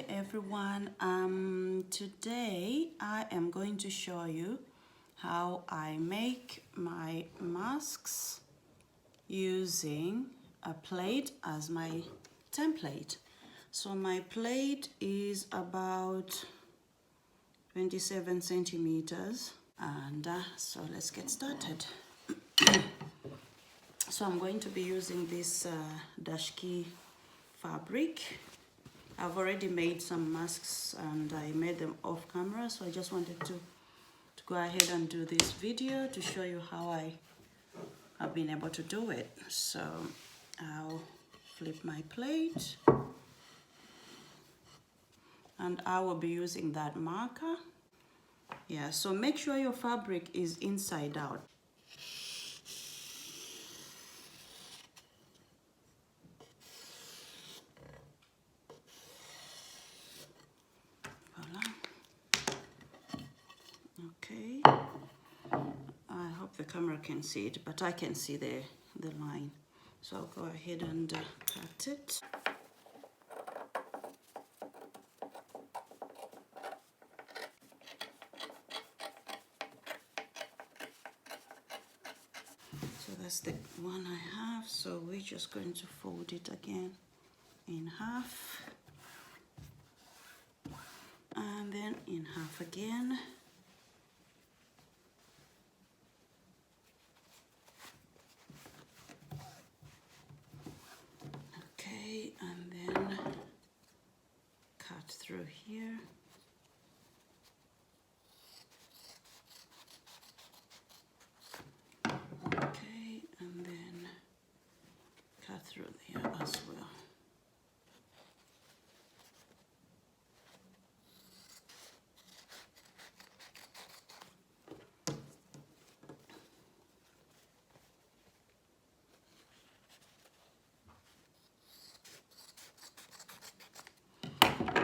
Hi everyone. Today I am going to show you how I make my masks using a plate as my template. So my plate is about 27 centimeters and so let's get started. So I'm going to be using this dashiki fabric. I've already made some masks and I made them off camera, so I just wanted to go ahead and do this video to show you how I have been able to do it. So I'll flip my plate and I will be using that marker. Yeah, so make sure your fabric is inside out. Okay, I hope the camera can see it, but I can see the line. So I'll go ahead and cut it. So that's the one I have. So we're just going to fold it again in half. And then in half again. Okay, and then cut through here. Okay, and then cut through there as well.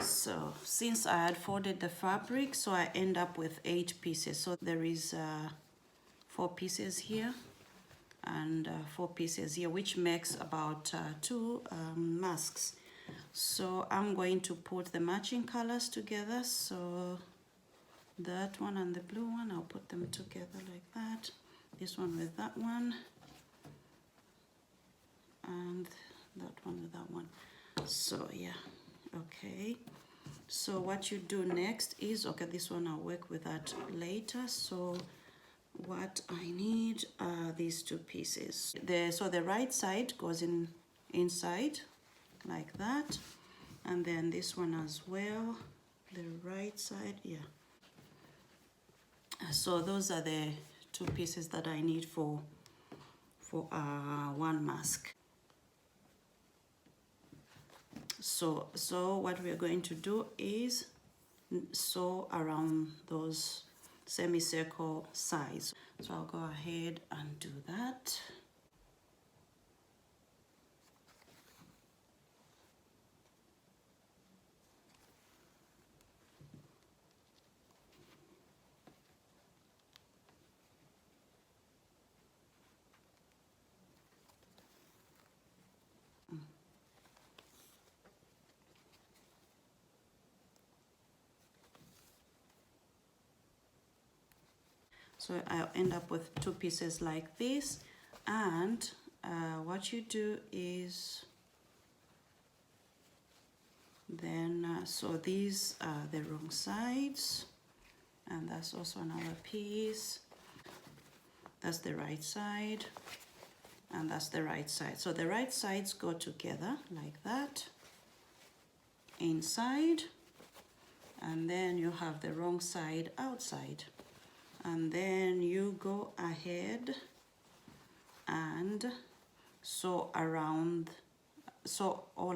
So since I had folded the fabric, so I end up with 8 pieces. So there is 4 pieces here and 4 pieces here, which makes about 2 masks. So I'm going to put the matching colors together. So that one and the blue one, I'll put them together like that. This one with that one and that one with that one. So yeah, okay. So what you do next is, okay, this one I'll work with that later. So what I need are these 2 pieces. So the right side goes inside like that, and then this one as well, the right side, yeah. So those are the 2 pieces that I need for one mask. So what we're going to do is sew around those semicircle sides. So I'll go ahead and do that. So I'll end up with 2 pieces like this, and what you do is then so these are the wrong sides, and that's also another piece. That's the right side, and that's the right side. So the right sides go together like that inside, and then you have the wrong side outside. And then you go ahead and sew all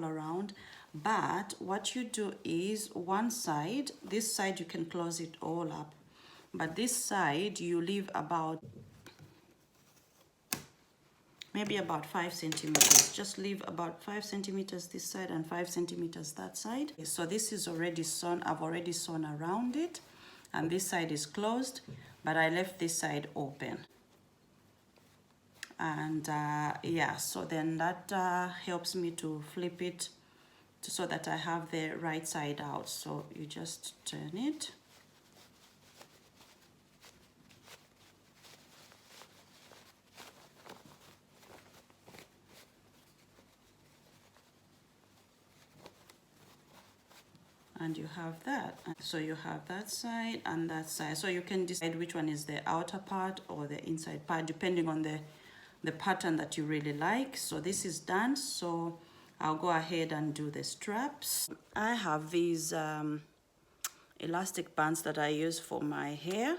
around. But what you do is one side, this side you can close it all up, but this side you leave about maybe about 5 centimeters. Just leave about 5 centimeters this side and 5 centimeters that side. So this is already sewn. I've already sewn around it, and this side is closed, but I left this side open. And yeah, so then that helps me to flip it so that I have the right side out. So you just turn it. And you have that. So you have that side and that side. So you can decide which one is the outer part or the inside part, depending on the pattern that you really like. So this is done. So I'll go ahead and do the straps. I have these elastic bands that I use for my hair.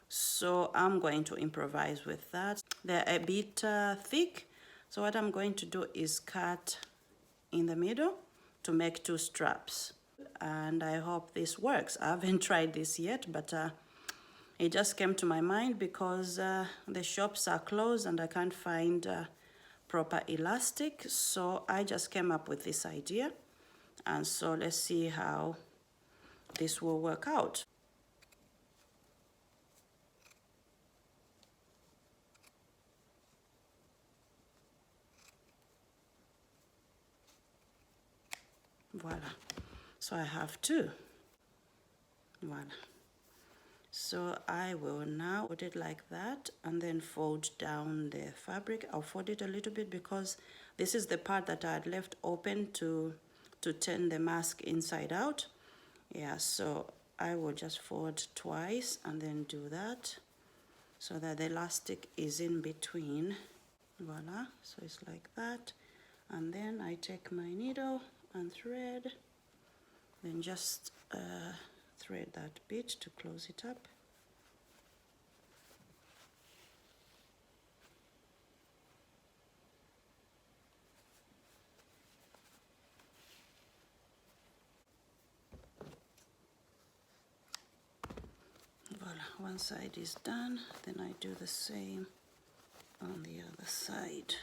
So I'm going to improvise with that. They're a bit thick. So what I'm going to do is cut in the middle to make 2 straps. And I hope this works. I haven't tried this yet, but it just came to my mind because the shops are closed and I can't find proper elastic. So I just came up with this idea. And so let's see how this will work out. Voila. So I have 2. Voila. So I will now put it like that and then fold down the fabric. I'll fold it a little bit because this is the part that I had left open to turn the mask inside out. Yeah, so I will just fold twice and then do that so that the elastic is in between. Voila, so it's like that. And then I take my needle and thread, then just thread that bit to close it up. Voila, one side is done, then I do the same on the other side.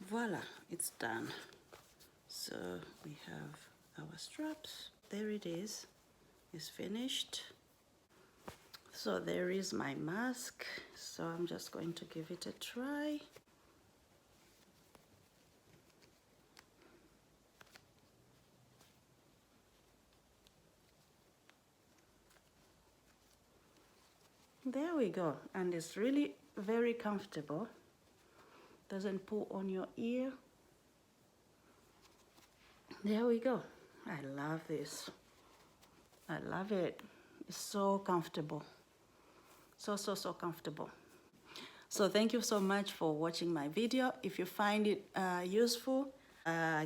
Voila, it's done. So we have our straps. There it is. It's finished. So there is my mask. So I'm just going to give it a try. There we go. And it's really very comfortable. Doesn't pull on your ear. There we go. I love this. I love it. It's so comfortable. So comfortable. So thank you so much for watching my video. If you find it useful,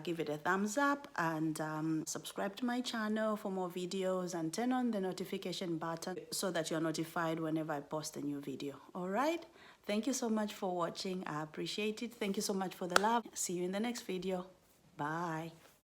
give it a thumbs up and subscribe to my channel for more videos and turn on the notification button so that you're notified whenever I post a new video. All right? Thank you so much for watching. I appreciate it. Thank you so much for the love. See you in the next video. Bye.